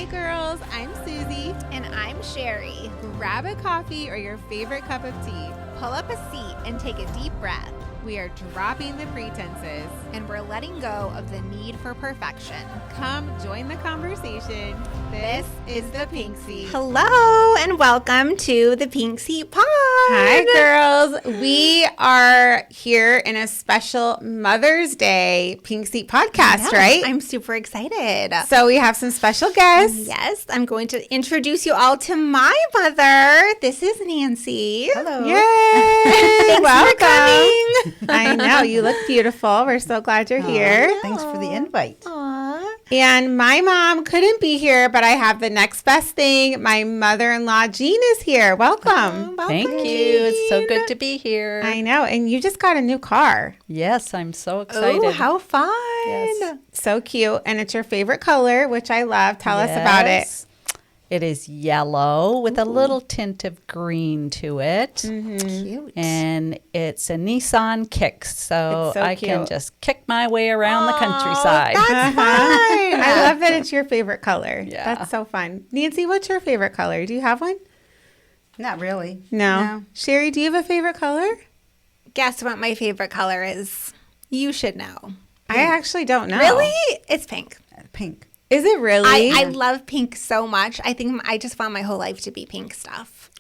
Hi girls, I'm Susie. And I'm Sherry. Grab a coffee or your favorite cup of tea. Pull up a seat and take a deep breath. We are dropping the pretenses. And we're letting go of the need for perfection. Come join the conversation. This is the Pink Seat. Hello and welcome to the Pink Seat Pod. Hi girls. We are here in a special Mother's Day Pink Seat podcast, right? I'm super excited. So we have some special guests. Yes, I'm going to introduce you all to my mother. This is Nancy. Hello. Yay! Thanks Welcome. for coming. I know. You look beautiful. We're so glad you're here. Thanks for the invite. Aww. And my mom couldn't be here, but I have the next best thing. My mother-in-law, Jean, is here. Welcome. Thank you. It's so good to be here. I know. And you just got a new car. Yes, I'm so excited. Oh, how fun. Yes. So cute. And it's your favorite color, which I love. Tell us about it. Yes. It is yellow with a little tint of green to it. Cute. And it's a Nissan Kicks, so, It's so I cute. can just kick my way around the countryside. That's fun. I love that it's your favorite color. Yeah. That's so fun. Nancy, what's your favorite color? Do you have one? Not really. No. Sherry, do you have a favorite color? Guess what my favorite color is? You should know. I actually don't know. Really? It's pink. Pink. Is it really? I love pink so much. I think I just found my whole life to be pink stuff.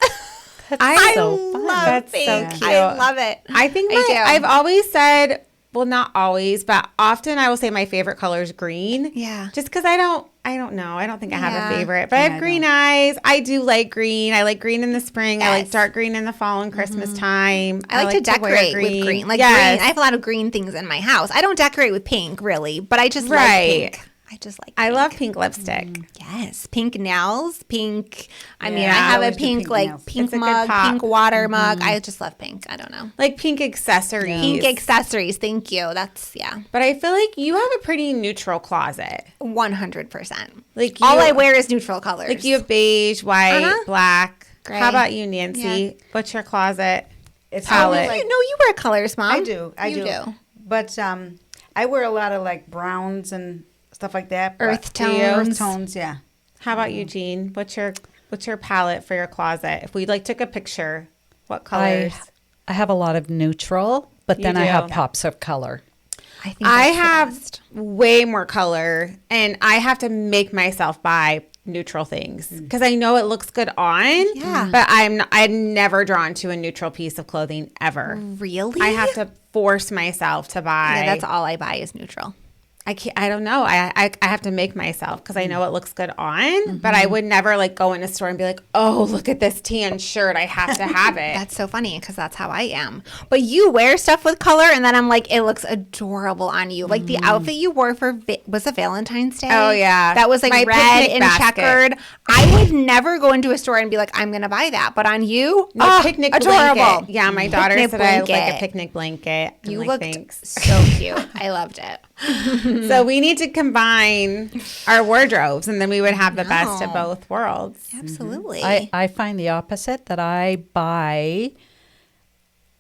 I so fun. love That's pink. so cute. I love it. I think I do. I've always said, well, not always, but often I will say my favorite color is green. Yeah. Just because I don't know. I don't think I have Yeah. a favorite, but I have green eyes. I do like green. I like green in the spring. I like Yes. dark green in the fall and Christmas time. I like to wear decorate with green. Like Yes. green. I have a lot of green things in my house. I don't decorate with pink really, but I just Right. like pink. I just like I pink. love pink lipstick. Yes, pink nails, pink. I mean, Yeah, I I have a always do pink pink like nails. pink It's a good mug, pop. pink water mug. I just love pink. I don't know. Like pink accessories. Pink accessories. Thank you. That's But I feel like you have a pretty neutral closet. 100%. Like All you- I wear is neutral colors. Like you have beige, white, Uh-huh. black. Gray. How about you, Nancy? Yeah. What's your closet? It's Palette. like, No, you wear colors, Mom. I do. I You do. But I wear a lot of like browns and stuff like that. but- Earth Earth tones. tones, yeah. How about you, Jean? What's your palette for your closet? If we like took a picture, what colors? I have a lot of neutral, but You then I do. have pops of color. I think I that's the have best. way more color, and I have to make myself buy neutral things because I know it looks good on. Yeah. But I'm never drawn to a neutral piece of clothing ever. Really? I have to force myself to buy. Yeah, that's all I buy is neutral. I can't. I don't know. I have to make myself because I know it looks good on. But I would never like go in a store and be like, oh, look at this tan shirt. I have to have it. That's so funny because that's how I am. But you wear stuff with color, and then I'm like, it looks adorable on you. Like the outfit you wore for was it Valentine's Day? Oh, yeah. that was like My red picnic and basket. checkered. I would never go into a store and be like, I'm gonna buy that. But on you, No, picnic adorable. blanket. Yeah, my daughter Picnic said I look like a blanket. picnic blanket. I'm You like, looked thanks. so cute. I loved it. So we need to combine our wardrobes, and then we would have the best of No. both worlds. Absolutely. I find the opposite, that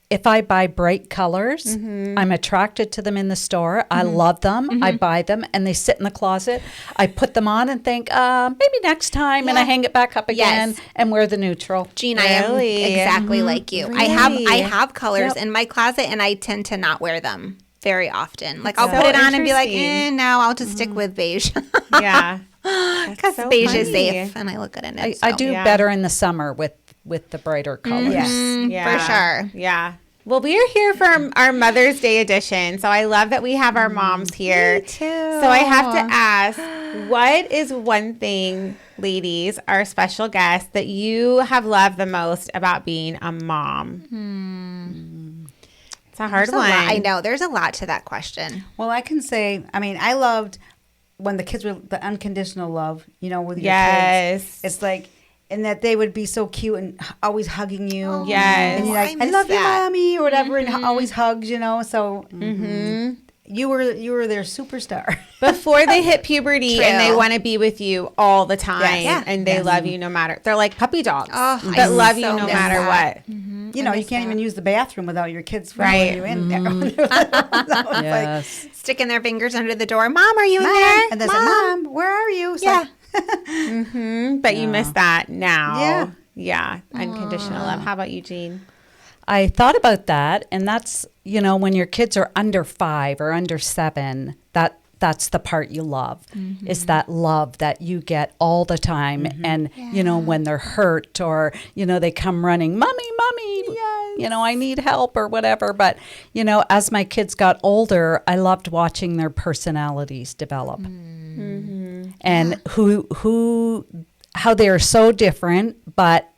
if I buy bright colors, I'm attracted to them in the store. I love them. I buy them and they sit in the closet. I put them on and think, maybe next time, and I hang it back up again Yes. and wear the neutral. Jean, I am Really? exactly like you. I Really? have colors Yep. in my closet, and I tend to not wear them very often. Like I'll So put it on and be like, interesting. no, I'll just stick with beige. Yeah. Because so beige is funny. safe, and I look good in it. I so. do Yeah. better in the summer with the brighter colors. Yes. Yeah. for sure. Yeah. Well, we are here for our Mother's Day edition. So I love that we have our moms here. Me too. So I have to ask, what is one thing, ladies, our special guest, that you have loved the most about being a mom? It's a hard There's a one. lot- I know. There's a lot to that question. Well, I can say, I loved when the kids were the unconditional love, with your Yes. kids. It's like, and that they would be so cute and always hugging you. Yes. And you're like, I miss love you, that. mommy, or whatever, and always hugs, so you were their superstar. Before they hit puberty and they True. want to be with you all the time, Yeah. and they love you no matter. They're like puppy dogs Oh, I that love you so no miss matter that. what. You can't even use the bathroom without your kids Right. following you in there. Yes. Sticking their fingers under the door. Mom, are you in Mom, there? and they say, Mom, where are you? It's Yeah. like, But you miss that now. Yeah. Yeah. Unconditional love. How about you, Jean? I thought about that, and that's, when your kids are under 5 or under 7, that's the part you love, is that love that you get all the time. And, when they're hurt or, they come running, mommy, I need help or whatever. But, as my kids got older, I loved watching their personalities develop and how they are so different, but,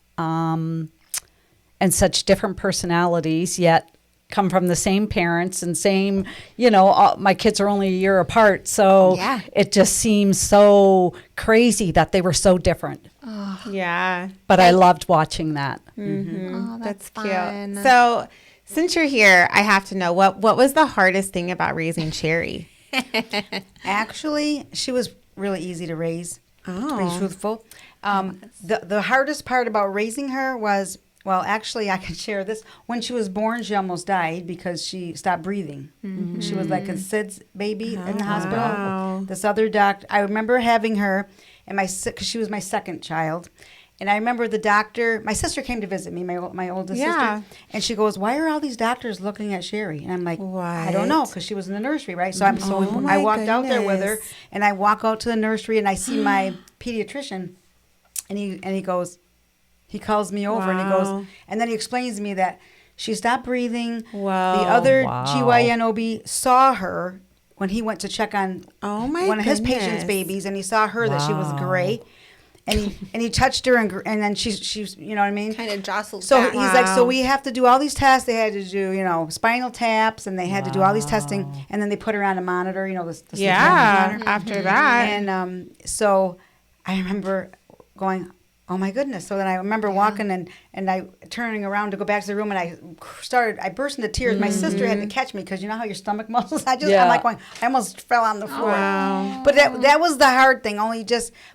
and such different personalities, yet come from the same parents and same, my kids are only a year apart. So it just seems so crazy that they were so different. Oh. Yeah. But I loved watching that. Oh, that's Cute. fun. So since you're here, I have to know what was the hardest thing about raising Cherry? Actually, she was really easy to raise, to Oh. be truthful. The hardest part about raising her was, well, actually, I can share this. When she was born, she almost died because she stopped breathing. She was like a SIDS baby in the hospital. Wow. This other doctor, I remember having her, and because she was my second child. And I remember the doctor, my sister came to visit me, my oldest Yeah. sister. And she goes, why are all these doctors looking at Sherry? And I'm like, I don't know, What? because she was in the nursery, right? So Oh my I walked out there with her, goodness. and I walk out to the nursery, and I see my pediatrician, and he goes, he calls me over, and he Wow. goes, and then he explains to me that she stopped breathing. Whoa. The other Wow. GYN OB saw her when he went to check on Oh my one of his patient's goodness. babies, and he saw her that she was Wow. great, and he touched her, and then she's you know what I mean. Kind of jostled So back. he's like, so Wow. we have to do all these tests. They had to do, spinal taps, and they had to do all these testing, and then they put her on a monitor, the sleep Yeah. monitor. After that. And so I remember going, oh my goodness. So then I remember walking and I turning around to go back to the room, and I burst into tears. My sister had to catch me because you know how your stomach muscles, I'm like going, I almost fell on the floor. Wow. But that was the hard thing,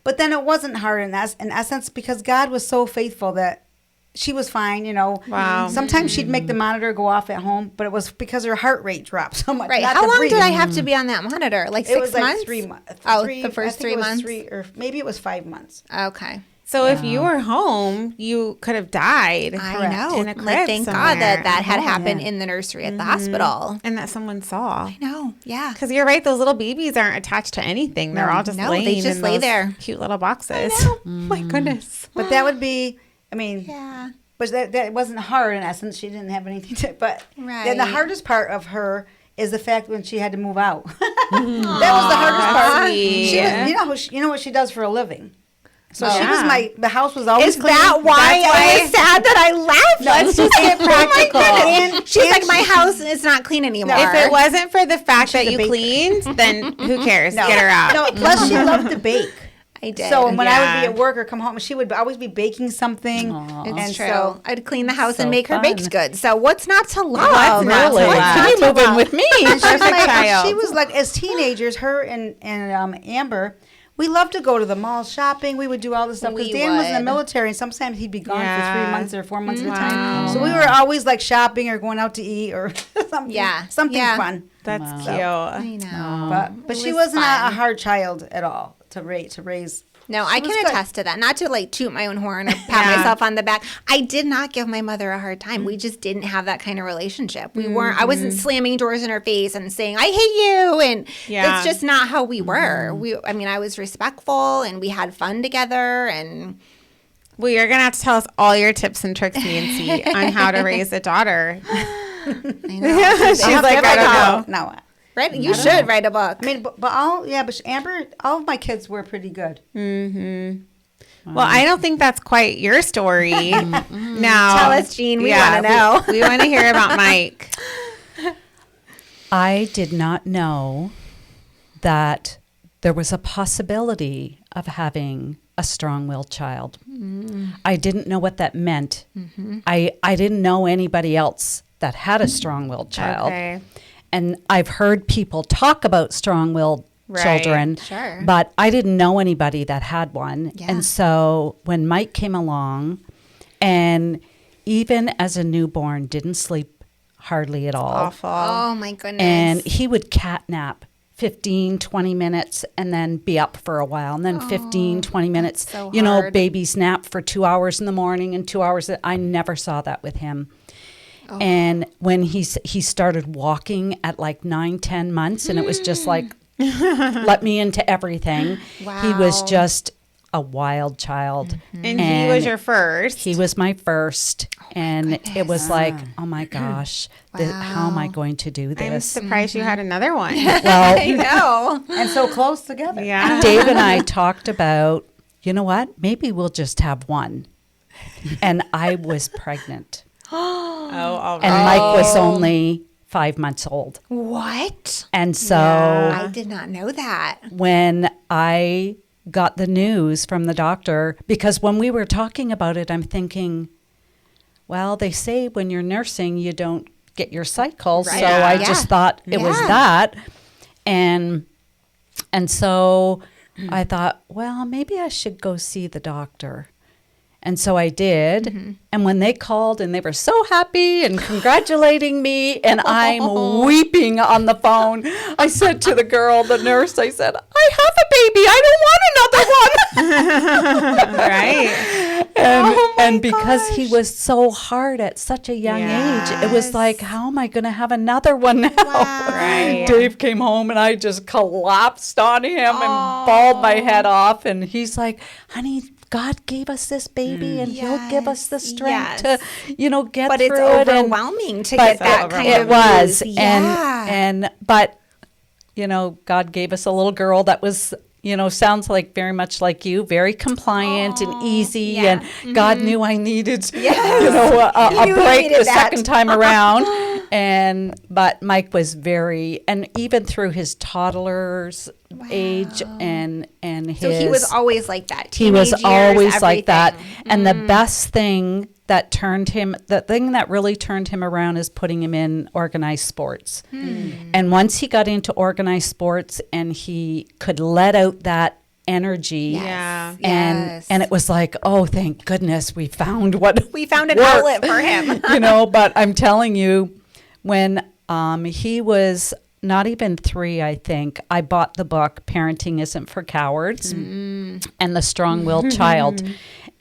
but then it wasn't hard in essence because God was so faithful that she was fine, Wow. Sometimes she'd make the monitor go off at home, but it was because her heart rate dropped so much. Right. not How the long breathing. did I have to be on that monitor? Like 6 It was like months? 3 months. Oh, the first 3 months? Or maybe it was 5 months. Okay. So if you were home, you could have died. I know. In a crib Like, thank God somewhere. that had Oh, happened yeah. in the nursery at the hospital. And that someone saw. I know. Yeah. Because you're right, those little babies aren't attached to anything. They're all just No, they laying just in lay those there. cute little boxes. My goodness. But that would be, Yeah. but that wasn't hard in essence. She didn't have anything to, but then the Right. hardest part of her is the fact when she had to move out. That was the hardest part. sweet. She was, you know what she does for a living. So she was Yeah. the house was always Is clean. that why That's I was sad that I left? Let's just get practical. And She's and like, my she- house is not clean anymore. If it wasn't for the fact that She's a you baker. cleaned, then who cares? No. Get her out. No, plus she loved to bake. I did. So when I would Yeah. be at work or come home, she would always be baking something. It's and true. so I'd clean the house So and make her fun. baked goods. So what's not to love? What's not to Really? love? Can you move in with me? And she was Perfect like, child. she was like, as teenagers, her and Amber, we loved to go to the mall shopping. We would do all this stuff because We Dan was in the would. military, and sometimes he'd be gone for Yeah. 3 months or 4 months at a Wow. time. So we were always like shopping or going out to eat or something. Yeah. something Yeah. fun. That's I cute. know. But It she was wasn't a fun. hard child at all to raise. No, I She can was good. attest to that. Not to like toot my own horn or pat myself on the back. I did not give my mother a hard time. We just didn't have that kind of relationship. We weren't. I wasn't slamming doors in her face and saying "I hate you," and Yeah. that's just not how we were. I was respectful and we had fun together. And Well, you're going to have to tell us all your tips and tricks, Nancy, on how to raise a daughter. I know. She's like, I don't know. No. Right? You should write a book. I mean, but Amber, all of my kids were pretty good. Well, I don't think that's quite your story. Now, Tell us, Jean. We want to know. We want to hear about Mike. I did not know that there was a possibility of having a strong-willed child. I didn't know what that meant. I didn't know anybody else that had a strong-willed child. Okay. And I've heard people talk about strong-willed Right, children, sure. but I didn't know anybody that had one. Yeah. And so when Mike came along, and even as a newborn, didn't sleep hardly at all. Awful. Oh my goodness. And he would catnap 15, 20 minutes and then be up for a while. And then 15, 20 minutes, so you know, hard. babies nap for 2 hours in the morning and 2 hours. I never saw that with him. And when he started walking at like 9, 10 months, and it was just like, let me into everything. Wow. He was just a wild child. And he was your first. He was my first. And it was like, oh my gosh, how am I Wow. going to do I'm this? surprised you had another one. Well, I know. And so close together. Yeah. Dave and I talked about, you know what? Maybe we'll just have one. And I was pregnant. Oh, all right. And Mike was only 5 months old. What? And so I did not know that. when I got the news from the doctor, because when we were talking about it, I'm thinking, well, they say when you're nursing, you don't get your cycle. Right. So I Yeah. just thought it was Yeah. that. And so I thought, well, maybe I should go see the doctor. And so I did. And when they called and they were so happy and congratulating me, and I'm weeping on the phone, I said to the girl, the nurse, I said, I have a baby. I don't want another one. Right. And because he was so hard at such a young age, it was like, how am I going to have another one now? Right. Dave came home and I just collapsed on him and bawled my head off. And he's like, honey, God gave us this baby and he'll give us the strength to, you know, get But through it's it. overwhelming to But get that kind it of was. news. But, you know, God gave us a little girl that was, you know, sounds like very much like you, very compliant and easy. yeah. And God knew I needed, you know, a knew you break needed the that. second time around. But Mike was very, and even through his toddler's age and his. So he was always like that. He was Teenage years, always like that. everything. And the best thing that the thing that really turned him around is putting him in organized sports. And once he got into organized sports and he could let out that energy. Yeah. And it was like, oh, thank goodness we found what We found an worked. outlet for him. You know, but I'm telling you, when he was not even 3, I think, I bought the book Parenting Isn't for Cowards and The Strong-Willed Child.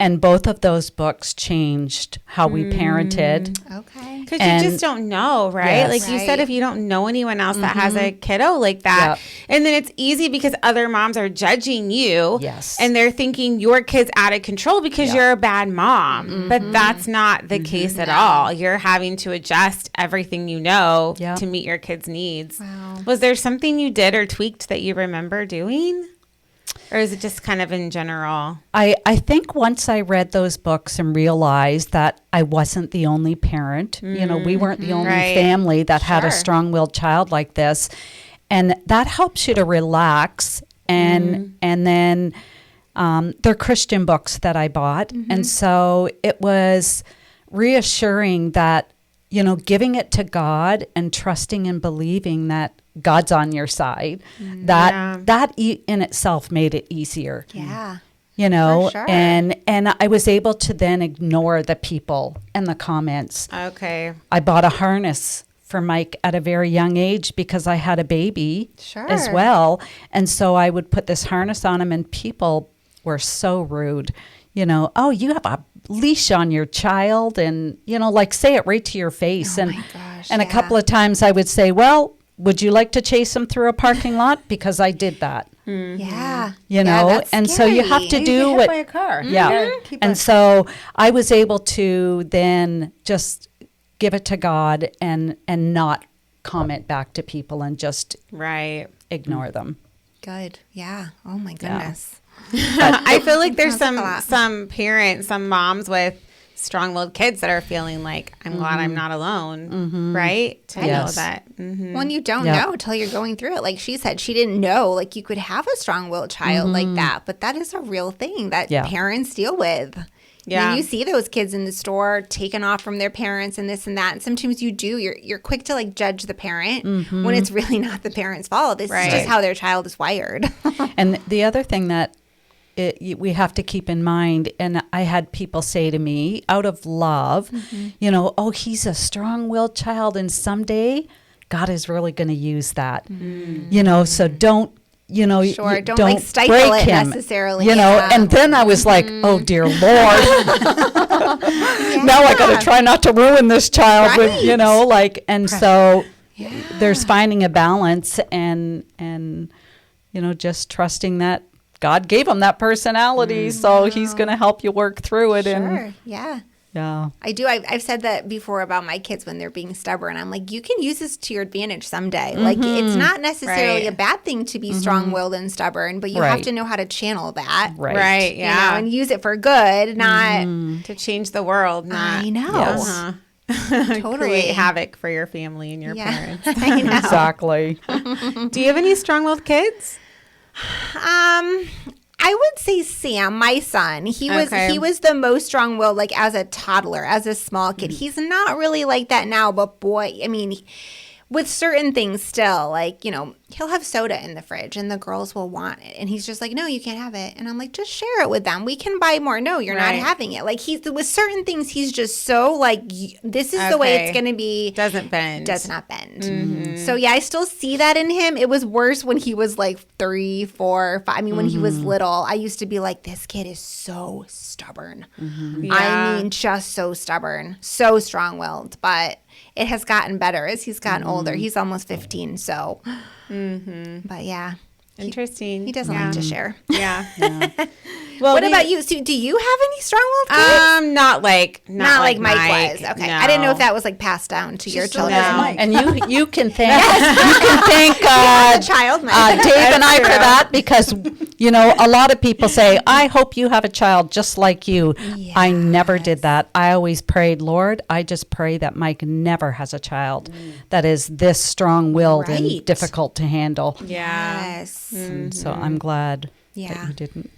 And both of those books changed how we parented. Okay. Because you And- just don't know, right? Yes. Like you said, Right. if you don't know anyone else that has a kiddo like that, and then it's easy because other moms are judging you. Yes. And they're thinking your kid's out of control because you're a bad mom. But that's not the case at all. You're having to adjust everything you know Yep. to meet your kid's needs. Wow. Was there something you did or tweaked that you remember doing? Or is it just kind of in general? I think once I read those books and realized that I wasn't the only parent, you know, we weren't the only Right. family that had a Sure. strong-willed child like this. And that helps you to relax. And then they're Christian books that I bought. And so it was reassuring that, you know, giving it to God and trusting and believing that God's on your side, that in itself made it easier. Yeah. You know, For sure. and I was able to then ignore the people and the comments. Okay. I bought a harness for Mike at a very young age because I had a baby as Sure. well. And so I would put this harness on him and people were so rude. You know, oh, you have a leash on your child and, you know, like say it right to your face. Oh and my gosh, and a yeah. couple of times I would say, well, would you like to chase him through a parking lot? Because I did that. Yeah. You know, that's and so you have scary. to You do get hit what by a car. yeah. You gotta keep And it- so I was able to then just give it to God and not comment back to people and just Right. ignore them. Good. Yeah. Oh my goodness. I feel like there's Sounds like a lot. some parents, some moms with strong-willed kids that are feeling like, I'm glad I'm not alone, right? To know Yes. that. When you don't Yeah. know till you're going through it, like she said, she didn't know like you could have a strong-willed child like that, but that is a real thing that Yeah. parents deal with. Yeah. And you see those kids in the store taken off from their parents and this and that, and sometimes you do. You're quick to like judge the parent when it's really not the parent's fault. This Right. is just how their child is wired. And the other thing that we have to keep in mind, and I had people say to me out of love, you know, oh, he's a strong-willed child and someday God is really going to use that. So don't, Sure, you don't like stifle break it him, necessarily. And then I was like, oh dear Lord. Now I got to try not to ruin this child with, and so there's finding a balance and just trusting that God gave him that personality, so he's going to help you work through it. Sure, yeah. Yeah. I do. I've said that before about my kids when they're being stubborn. I'm like, you can use this to your advantage someday. Like, it's not necessarily a bad thing to be strong-willed and stubborn, but you have to know how to channel that. Right. Yeah. And use it for good, not to change the world. Not, I know. Totally. Create havoc for your family and your parents. I know. Exactly. Do you have any strong-willed kids? I would say Sam, my son. He was the most strong-willed, like as a toddler, as a small kid. He's not really like that now, but boy, I mean, with certain things still, like, he'll have soda in the fridge and the girls will want it. And he's just like, no, you can't have it. And I'm like, just share it with them. We can buy more. No, you're not having it. Like, with certain things, he's just so like, this is the way it's going to be. Doesn't bend. Does not bend. So yeah, I still see that in him. It was worse when he was like 3, 4, 5. I mean, when he was little, I used to be like, this kid is so stubborn. Yeah. I mean, just so stubborn, so strong-willed, but it has gotten better as he's gotten older. He's almost 15, so. But yeah. Interesting. He doesn't like to share. Yeah. Well, what about you? So, do you have any strong-willed kids? Not like Mike was. Okay. No. I didn't know if that was like passed down to your children. And you can thank God, child, Dave and I for that, because a lot of people say, I hope you have a child just like you. Yes. I never did that. I always prayed, Lord, I just pray that Mike never has a child that is this strong-willed and difficult to handle. Yeah. Yes. So I'm glad that you didn't.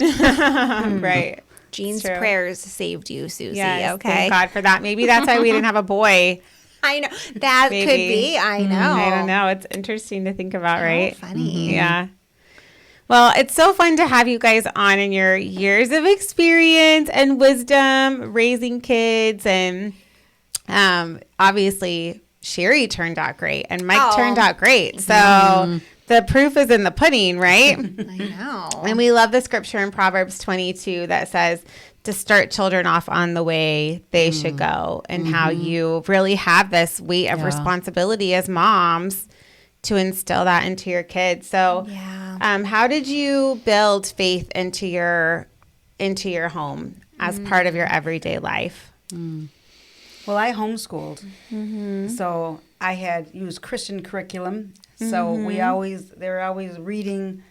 Right. Jean's prayers saved you, Susie. Yes, okay. Thank God for that. Maybe that's why we didn't have a boy. I know. That could be. I know. I don't know. It's interesting to think about, right? Funny. Yeah. Well, it's so fun to have you guys on in your years of experience and wisdom raising kids. And obviously, Sherry turned out great and Mike turned out great. So the proof is in the pudding, right? I know. And we love the scripture in Proverbs 22 that says to start children off on the way they should go, and how you really have this weight of responsibility as moms to instill that into your kids. So how did you build faith into your home as part of your everyday life? Well, I homeschooled, so I had used Christian curriculum. So they were always reading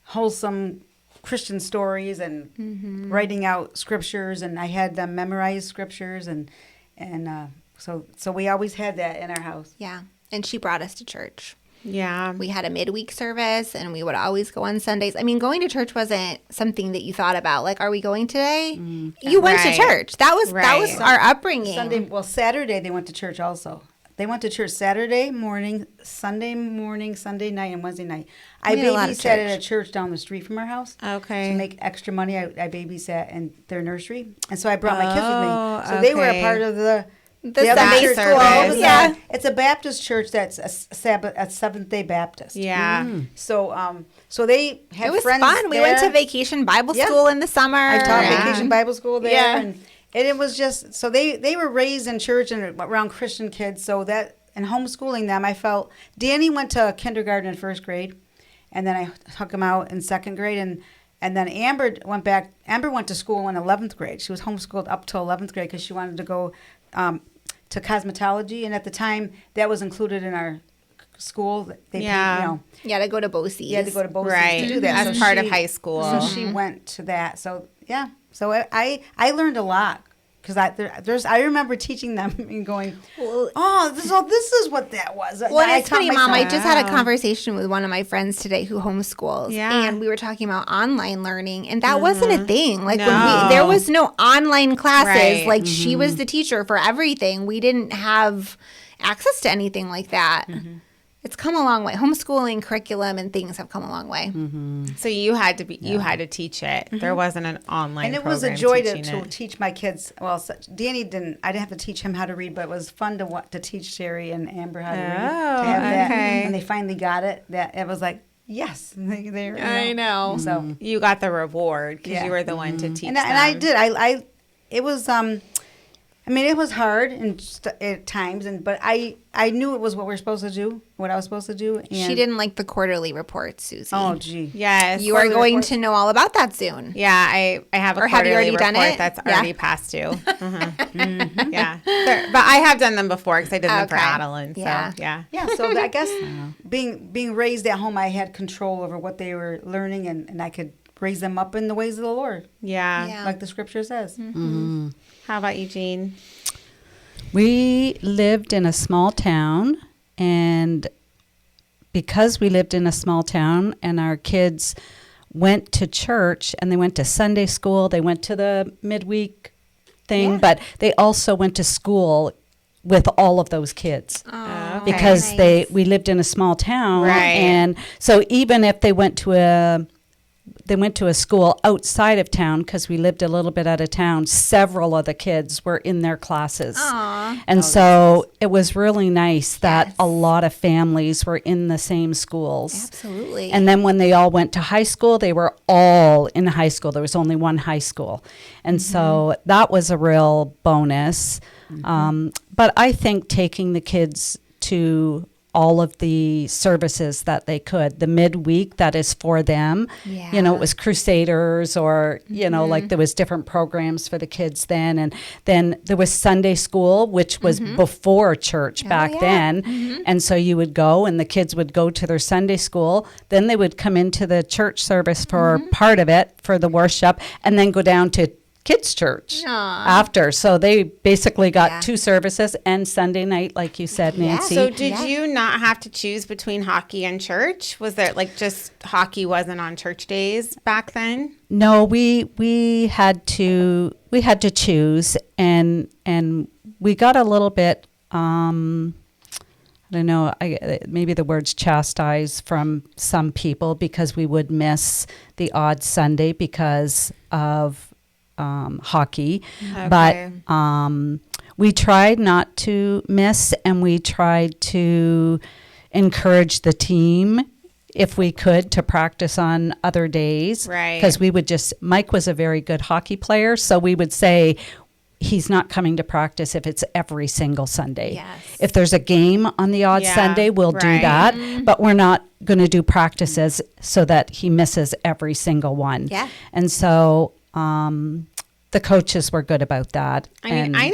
wholesome Christian stories and writing out scriptures, and I had them memorize scriptures, and so we always had that in our house. Yeah, and she brought us to church. Yeah. We had a midweek service, and we would always go on Sundays. I mean, going to church wasn't something that you thought about. Like, are we going today? You went to church. That was our upbringing. Saturday they went to church also. They went to church Saturday morning, Sunday night, and Wednesday night. I babysat at a church down the street from our house. Okay. To make extra money, I babysat in their nursery. And so I brought my kids with me. So they were a part of the Sunday church service. Yeah. It's a Baptist church that's a Seventh-day Baptist. Yeah. So they had It was friends fun. We went to vacation Bible school in the summer. I taught vacation Bible school there. Yeah. And it was just, so they were raised in church and around Christian kids. So that, and homeschooling them, I felt, Danny went to kindergarten in first grade. And then I took him out in second grade. And then Amber went back. Amber went to school in 11th grade. She was homeschooled up till 11th grade because she wanted to go to cosmetology. And at the time, that was included in our school. They paid, You had to go to BOCES. You had to go to BOCES to do that. As part of high school. So she went to that. So, yeah. So I learned a lot because I remember teaching them and going, this is what that was. Well, it's funny, Mom. I just had a conversation with one of my friends today who homeschools, and we were talking about online learning, and that wasn't a thing. Like there was no online classes. Right. Like she was the teacher for everything. We didn't have access to anything like that. It's come a long way. Homeschooling curriculum and things have come a long way. So you had to teach it. There wasn't an online And it was a joy to teach my kids. Well, Danny didn't. I didn't have to teach him how to read, but it was fun to teach Sherry and Amber how to read. To have that. When they finally got it, that it was like, yes, I know. So you got the reward because you were the one to teach them. And I did. It was. I mean, it was hard at times, but I knew it was what we're supposed to do, what I was supposed to do. And she didn't like the quarterly report, Susie. Oh, gee. Yes. You are going to know all about that soon. Yeah, I have a quarterly report that's already passed due. Yeah. But I have done them before because I did them for Adeline. So, yeah. So I guess being raised at home, I had control over what they were learning, and I could raise them up in the ways of the Lord. Yeah. Like the scripture says. How about you, Jean? We lived in a small town, and because we lived in a small town and our kids went to church and they went to Sunday school, they went to the midweek thing, but they also went to school with all of those kids because we lived in a small town. Right. And so even if they went to a school outside of town, because we lived a little bit out of town, several of the kids were in their classes. And so it was really nice that a lot of families were in the same schools. Absolutely. And then when they all went to high school, they were all in high school. There was only one high school. And so that was a real bonus. But I think taking the kids to all of the services that they could. The midweek, that is for them. Yeah. You know, it was Crusaders or, you know, like there was different programs for the kids then. And then there was Sunday school, which was before church back then. And so you would go and the kids would go to their Sunday school. Then they would come into the church service for part of it, for the worship, and then go down to kids church after. So they basically got two services and Sunday night, like you said, Nancy. So did you not have to choose between hockey and church? Was there like just hockey wasn't on church days back then? No, we had to choose, and we got a little bit I don't know, maybe the word's chastised from some people because we would miss the odd Sunday because of hockey, but we tried not to miss, and we tried to encourage the team if we could to practice on other days, right? Because we would Mike was a very good hockey player, so we would say he's not coming to practice if it's every single Sunday. If there's a game on the odd Sunday, we'll do that, but we're not going to do practices so that he misses every single one. And so the coaches were good about that. I mean, I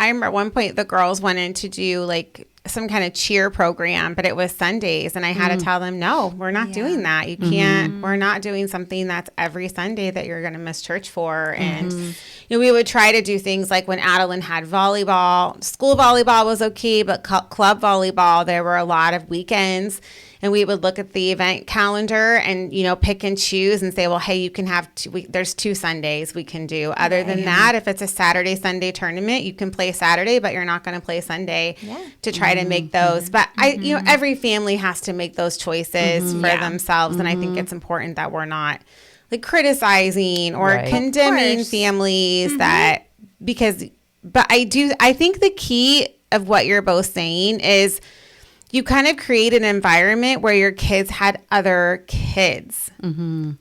remember at one point the girls wanted to do like some kind of cheer program, but it was Sundays, and I had to tell them, no, we're not doing that. You can't, we're not doing something that's every Sunday that you're going to miss church for. And, you know, we would try to do things like when Adeline had volleyball, school volleyball was okay, but club volleyball, there were a lot of weekends. And we would look at the event calendar and, you know, pick and choose and say, well, hey, you can have there's 2 Sundays we can do. Other than that, if it's a Saturday, Sunday tournament, you can play Saturday, but you're not going to play Sunday to try to make those. But you know, every family has to make those choices for themselves. And I think it's important that we're not like criticizing or condemning families but I think the key of what you're both saying is you kind of create an environment where your kids had other kids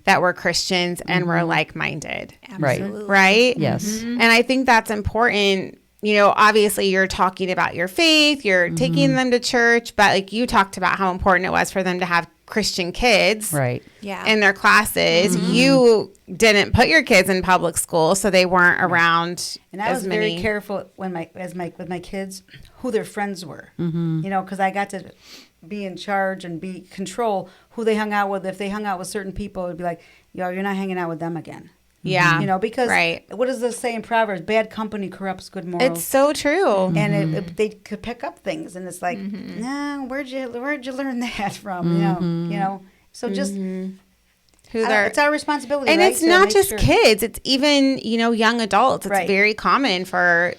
that were Christians and were like-minded. Absolutely. Right? Yes. And I think that's important. You know, obviously you're talking about your faith, you're taking them to church, but like you talked about how important it was for them to have Christian kids in their classes. You didn't put your kids in public school, so they weren't around. And I was very careful with my kids who their friends were. You know, because I got to be in charge and control who they hung out with. If they hung out with certain people, it'd be like, yo, you're not hanging out with them again. Yeah. You know, because what does this say in Proverbs? Bad company corrupts good morals. It's so true. And they could pick up things, and it's like, nah, where'd you learn that from? You know, so just it's our responsibility. And right? it's not just kids; it's even young adults. It's very common for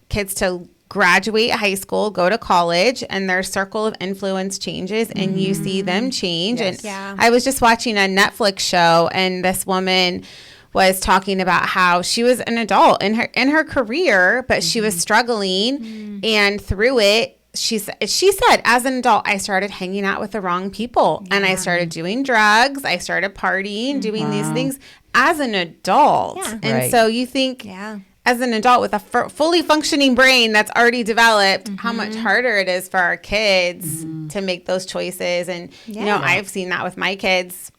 kids to graduate high school, go to college, and their circle of influence changes, and you see them change. Yes. And I was just watching a Netflix show, and this woman was talking about how she was an adult in her career, but she was struggling, and through it, she said, as an adult, I started hanging out with the wrong people, and I started doing drugs. I started partying, doing these things as an adult. Yeah. And so you think, as an adult with a fully functioning brain that's already developed, how much harder it is for our kids to make those choices. And, you know, I've seen that with my kids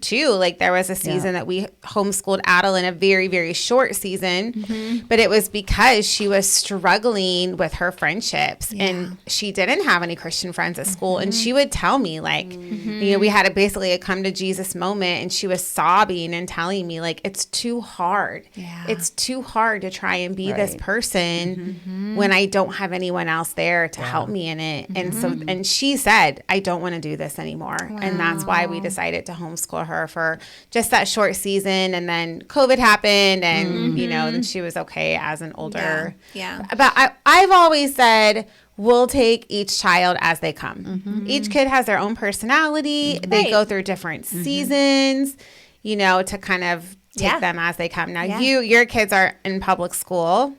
too. Like, there was a season that we homeschooled Adeline, a very, very short season, but it was because she was struggling with her friendships, and she didn't have any Christian friends at school. And she would tell me, like, you know, we had basically a come to Jesus moment, and she was sobbing and telling me, like, it's too hard. It's too hard to try and be this person when I don't have anyone else there to help me in it. And so, and she said, I don't want to do this anymore. And that's why we decided to homeschool her for just that short season. And then COVID happened, and you know, then she was okay as an older. But I've always said, we'll take each child as they come. Each kid has their own personality. They go through different seasons, you know, to kind of take them as they come. Now, your kids are in public school.